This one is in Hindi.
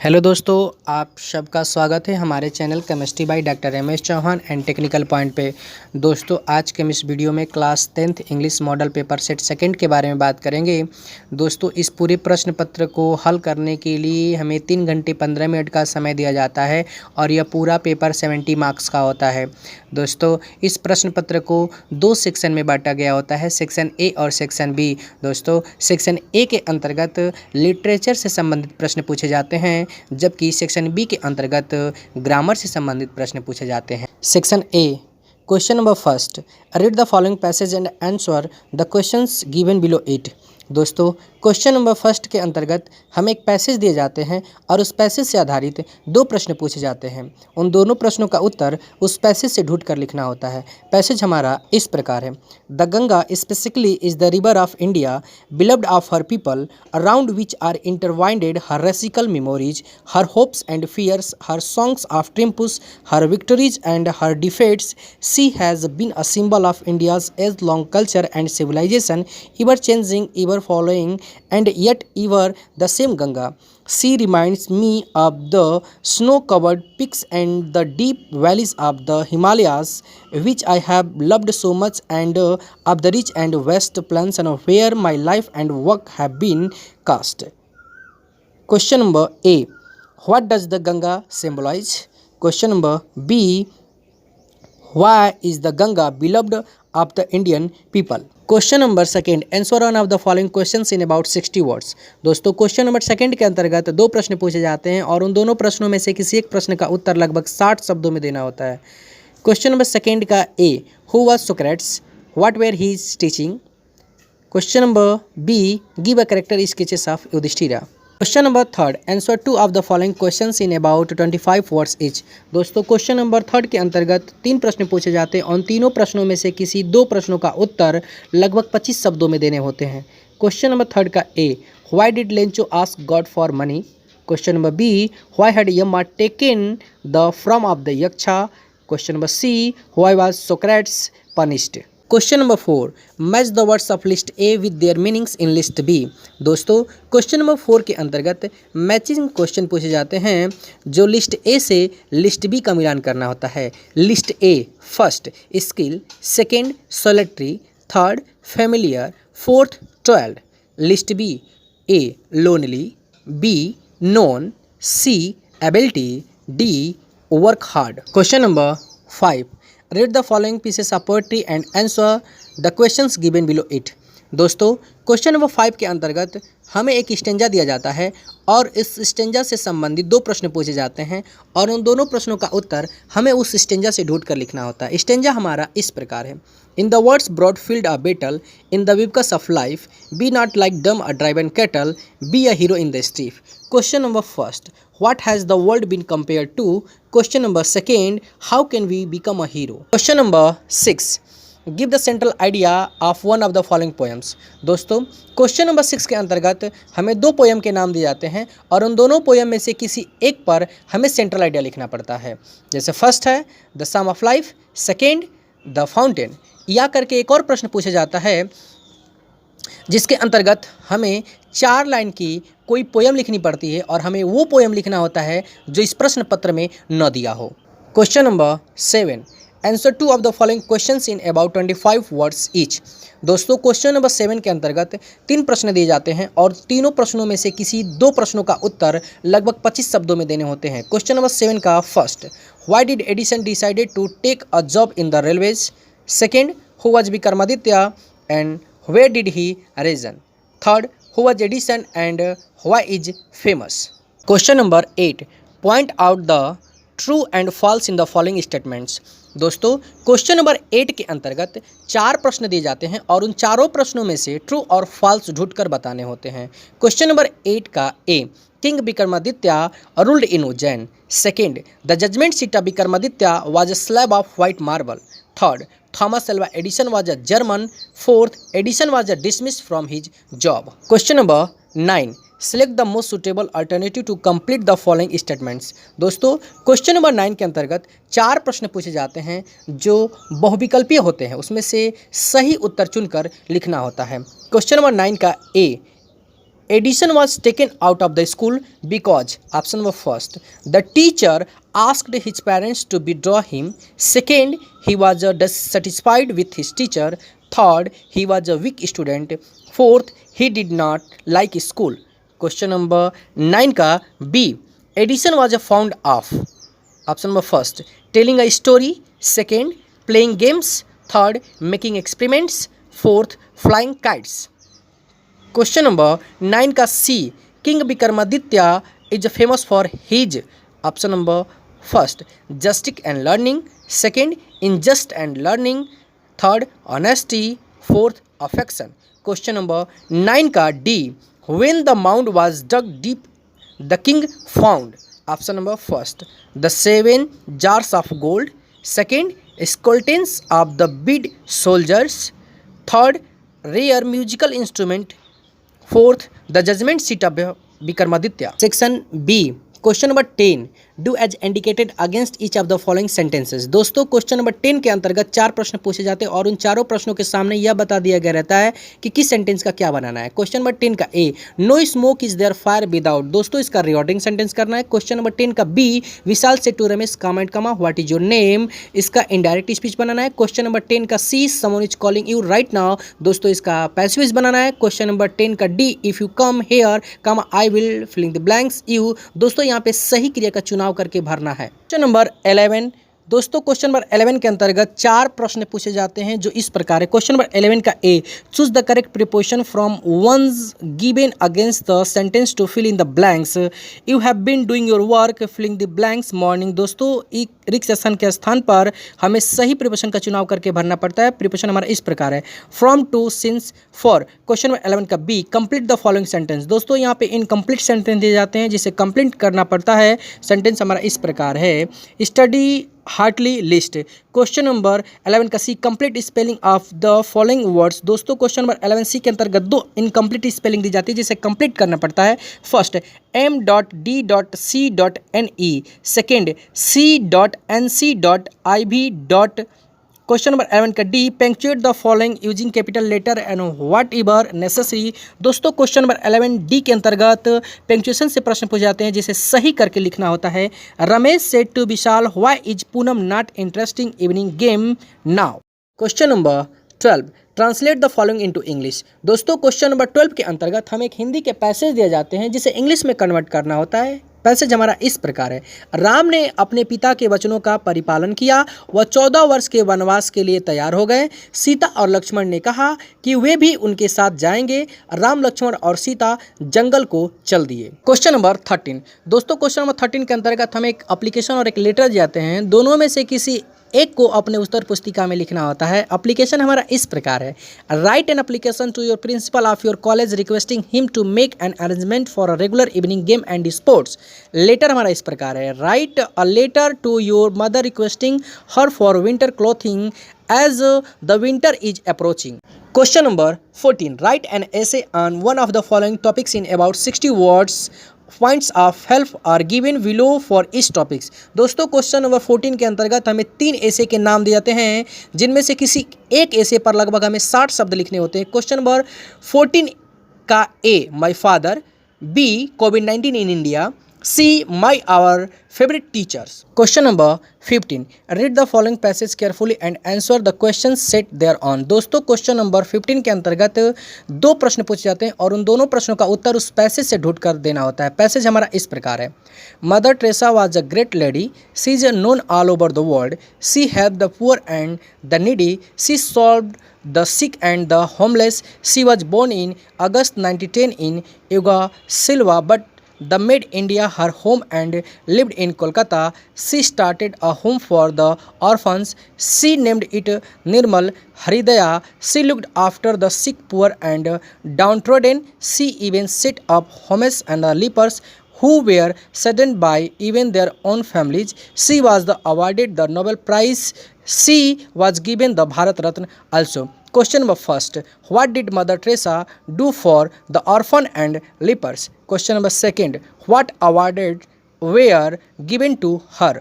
हेलो दोस्तों, आप सबका स्वागत है हमारे channel chemistry by doctor Ramesh Chauhan and technical point पे। दोस्तों, आज के इस वीडियो में class 10th English model paper set second के बारे में बात करेंगे। दोस्तों, इस पूरे प्रश्न पत्र को हल करने के लिए हमें 3 घंटे 15 मिनट का समय दिया जाता है और यह पूरा पेपर 70 मार्क्स का होता है। दोस्तों, इस प्रश्न पत्र को 2 सेक्शन में बांटा गया होता है, सेक्शन ए और सेक्शन बी। दोस्तों, सेक्शन ए के अंतर्गत लिटरेचर से संबंधित प्रश्न पूछे जाते हैं, जबकि सेक्शन बी के अंतर्गत ग्रामर से संबंधित प्रश्न पूछे जाते हैं। Section A, question number first, read the following passage and answer the questions given below it. दोस्तों, क्वेश्चन नंबर फर्स्ट के अंतर्गत हमें एक पैसेज दिए जाते हैं और उस पैसेज से आधारित 2 प्रश्न पूछे जाते हैं। उन दोनों प्रश्नों का उत्तर उस पैसेज से ढूंढ कर लिखना होता है। पैसेज हमारा इस प्रकार है। The Ganga specifically is the river of India, beloved of her people, around which are intertwined her racial memories, her hopes and fears, her songs of triumph, her victories and her defeats. She has been a symbol of India's age long culture and civilisation, ever changing, ever following, and yet ever the same Ganga. She reminds me of the snow-covered peaks and the deep valleys of the Himalayas, which I have loved so much, and of the rich and vast plains and where my life and work have been cast. Question number A. What does the Ganga symbolize? Question number B. Why is the Ganga beloved of the Indian people? Question number second, answer one of the following questions in about 60 words. दोस्तों, क्वेश्चन नंबर सेकंड के अंतर्गत 2 प्रश्न पूछे जाते हैं और उन दोनों प्रश्नों में से किसी एक प्रश्न का उत्तर लगभग 60 शब्दों में देना होता है। क्वेश्चन नंबर सेकंड का A, who was Socrates, what were his teaching. Question number B, give a character sketches of Yudhishthira. Question number third, answer 2 of the following questions in about 25 words each. दोस्तों, क्वेश्चन नंबर थर्ड के अंतर्गत 3 प्रश्न पूछे जाते हैं और उन तीनों प्रश्नों में से किसी 2 प्रश्नों का उत्तर लगभग 25 शब्दों में देने होते हैं। क्वेश्चन नंबर थर्ड का A, why did Lencho ask God for money. Question number B, why had Yama taken the form of the Yaksha. Question number C, why was Socrates punished. Question number 4, match the words of list A with their meanings in list B. दोस्तों, क्वेश्चन नंबर 4 के अंतर्गत मैचिंग क्वेश्चन पूछे जाते हैं, जो लिस्ट ए से लिस्ट बी का मिलान करना होता है। List A, first skill, second solitary, third familiar, fourth twelve. List B, A lonely, B known, C ability, D work hard. Question number 5, read the following pieces of poetry and answer the questions given below it. दोस्तों, क्वेश्चन नंबर 5 के अंतर्गत हमें एक स्टेंजा दिया जाता है और इस स्टेंजा से संबंधित 2 प्रश्न पूछे जाते हैं और उन दोनों प्रश्नों का उत्तर हमें उस स्टेंजा से ढूंढ कर लिखना होता है। स्टेंजा हमारा इस प्रकार है। In the world's broad field of battle, in the विवकस of life, be not like dumb a driven cattle, be a hero in the street. Question number first, what has the world been compared to? Question number second, how can we become a hero? Question number 6, give the central idea of one of the following poems. दोस्तों, क्वेश्चन नंबर 6 के अंतर्गत हमें 2 पोएम के नाम दिए जाते हैं और उन दोनों पोएम में से किसी एक पर हमें सेंट्रल आइडिया लिखना पड़ता है। जैसे फर्स्ट है the psalm of life, second the fountain. या करके एक और प्रश्न पूछा जाता है जिसके अंतर्गत हमें 4 लाइन की कोई पोएम लिखनी पड़ती है और हमें वो पोएम लिखना होता है जो इस प्रश्न पत्र में न दिया हो। Question number 7, answer 2 of the following questions in about 25 words each. दोस्तों, क्वेश्चन नंबर 7 के अंतर्गत 3 प्रश्न दिए जाते हैं और तीनों प्रश्नों में से किसी 2 प्रश्नों का उत्तर लगभग 25 शब्दों में देने होते हैं। क्वेश्चन नंबर 7 का first, why did Edison decided to take a job in the railways. Second, who was Vikramaditya and where did he reign? Third, who was Edison and why is famous? Question number 8, point out the true and false in the following statements. दोस्तों, क्वेश्चन नंबर 8 के अंतर्गत 4 प्रश्न दिए जाते हैं और उन चारों प्रश्नों में से ट्रू और फॉल्स ढूंढकर बताने होते हैं। क्वेश्चन नंबर 8 का A, king Vikramaditya ruled in Ujjain. Second, the judgement seat of Vikramaditya was a slab of white marble. Third, Thomas Alva Edison was a German. Fourth, Edison was dismissed from his job. Question number 9, select the most suitable alternative to complete the following statements. दोस्तों, क्वेश्चन नंबर 9 के अंतर्गत 4 प्रश्न पूछे जाते हैं जो बहुविकल्पीय होते हैं, उसमें से सही उत्तर चुनकर लिखना होता है। क्वेश्चन नंबर 9 का ए, Edison was taken out of the school because option number first, the teacher asked his parents to withdraw him. Second, he was dissatisfied with his teacher. Third, he was a weak student. Fourth, he did not like school. Question number 9 का B. Edison was found of option number first, telling a story. Second, playing games. Third, making experiments. Fourth, flying kites. Question number 9 का C. King Vikramaditya is famous for his option number first, justice and learning. Second, injustice and learning. Third, honesty. Fourth, affection. Question number 9 का D. When the mound was dug deep, the king found option number first, the 7 jars of gold. Second, skeletons of the dead soldiers. Third, rare musical instrument. Fourth, the judgment seat of Vikramaditya. Section B. Question number 10. Do as indicated against each of the following sentences. दोस्तों क्वेश्चन नंबर 10 के अंतर्गत 4 प्रश्न पूछे जाते हैं और उन चारों प्रश्नों के सामने यह बता दिया गया रहता है कि किस सेंटेंस का क्या बनाना है। क्वेश्चन नंबर 10 का A, no smoke is there fire without, दोस्तों इसका रिकॉर्डिंग सेंटेंस करना है। क्वेश्चन नंबर 10 का B, Vishal says to Ramesh comment comma what is your name, इसका इनडायरेक्ट स्पीच बनाना है। क्वेश्चन नंबर 10 का C, someone is calling you right now, दोस्तों इसका पैसिव बनाना है। क्वेश्चन नंबर 10 का D, if you come here comma I will filling the blanks you, दोस्तों यहाँ पे सही क्रिया का चुनाव करके भरना है। क्वेश्चन नंबर 11, दोस्तों क्वेश्चन नंबर 11 के अंतर्गत 4 प्रश्न पूछे जाते हैं जो इस प्रकार है। क्वेश्चन नंबर 11 का A, choose the correct preposition from ones given against the sentence to fill in the blanks, you have been doing your work filling the blanks morning, दोस्तों रिक्त स्थान के स्थान पर हमें सही प्रीपोजिशन का चुनाव करके भरना पड़ता है। प्रीपोजिशन हमारा इस प्रकार है, from to since for. Question number 11 का B, complete the following sentence, दोस्तों यहाँ पे इनकम्प्लीट सेंटेंस दिए जाते हैं जिसे कंप्लीट करना पड़ता है। सेंटेंस हमारा इस प्रकार है, study hardly lest. Question number 11 का C, complete spelling of the following words, दोस्तों क्वेश्चन नंबर 11 सी के अंतर्गत 2 इनकम्प्लीट स्पेलिंग दी जाती है जिसे कंप्लीट करना पड़ता है। First, m.d.c.ne, second c.nc.iv. Question number 11 का D, punctuate the following using capital letter and whatever necessary, दोस्तों क्वेश्चन नंबर 11 डी के अंतर्गत पंक्चुएशन से प्रश्न पूछे जाते हैं जिसे सही करके लिखना होता है। Ramesh said to Vishal, why is Poonam not interesting evening game now. Question number 12, translate the following into English, दोस्तों क्वेश्चन नंबर 12 के अंतर्गत हमें एक हिंदी के पैसेज दिए जाते हैं जिसे इंग्लिश में कन्वर्ट करना होता है। पैसेज हमारा इस प्रकार है, राम ने अपने पिता के वचनों का परिपालन किया, वह 14 वर्ष के वनवास के लिए तैयार हो गए। सीता और लक्ष्मण ने कहा कि वे भी उनके साथ जाएंगे। राम, लक्ष्मण और सीता जंगल को चल दिए। क्वेश्चन नंबर 13, दोस्तों क्वेश्चन नंबर 13 के अंतर्गत हमें एक एप्लीकेशन और एक लेटर जाते हैं, दोनों में से किसी एक को अपने उत्तर पुस्तिका में लिखना होता है। एप्लीकेशन हमारा इस प्रकार है, write an application to your principal of your college requesting him to make an arrangement for a regular evening game and sports. Letter हमारा इस प्रकार है, write a letter to your mother requesting her for winter clothing as the winter is approaching. Question number 14, write an essay on one of the following topics in about 60 words, points of help are given below for each topics, दोस्तों क्वेश्चन नंबर 14 के अंतर्गत हमें 3 ऐसे के नाम दिए जाते हैं जिनमें से किसी एक ऐसे पर लगभग हमें 60 शब्द लिखने होते हैं। क्वेश्चन नंबर 14 का ए, माई फादर, बी, कोविड-19 in India, C, my our favourite teachers. Question number 15, read the following passage carefully and answer the question set there on, दोस्तों क्वेश्चन नंबर 15 के अंतर्गत 2 प्रश्न पूछे जाते हैं और उन दोनों प्रश्नों का उत्तर उस पैसेज से ढूंढ कर देना होता है। पैसेज हमारा इस प्रकार है, mother Teresa was a great lady, she is known all over the world, she help the poor and the needy, she solved the sick and the homeless, she was born in August 1910 in Yugoslavia but the made India her home and lived in Kolkata. She started a home for the orphans, she named it Nirmal Hridaya, she looked after the sick, poor and downtrodden, she even set up homeless and the lepers who were saddened by even their own families. She was awarded the Nobel Prize, she was given the Bharat Ratna also. Question number first, what did Mother Teresa do for the orphan and lepers? Question number second, what awarded were given to her?